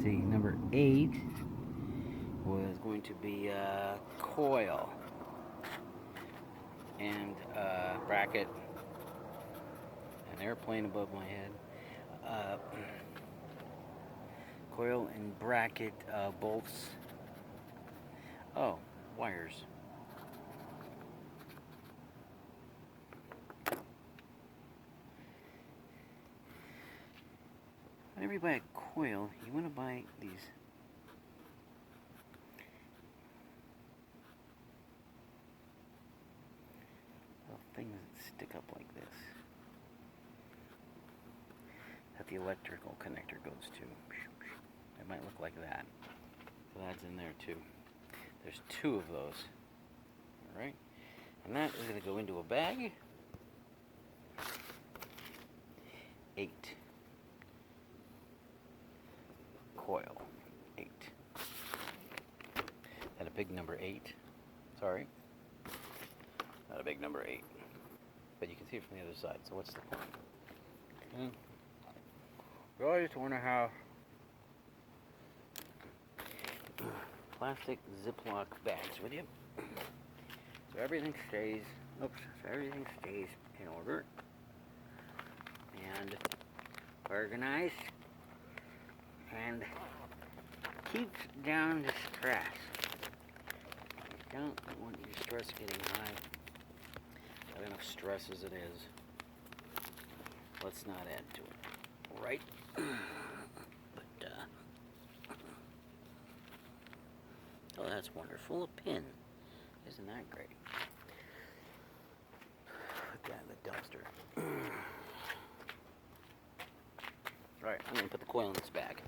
see, number 8 was going to be coil and bracket, an airplane above my head, uh, coil and bracket bolts, oh, wires. Whenever you buy a coil, you want to buy these little things that stick up like this, that the electrical connector goes to. It might look like that. So that's in there too. There's 2 of those. Alright? And that is going to go into a bag. 8. Coil. 8. And a big number 8. Sorry. Not a big number 8. But you can see it from the other side, so what's the point? You always want to have plastic Ziploc bags with you, so everything stays in order and organized and keeps down the stress. You don't want your stress getting high. Got enough stress as it is. Let's not add to it, right? But oh, that's wonderful. A pin. Isn't that great? Put that in the dumpster. Right, I'm going to put the coil in this bag.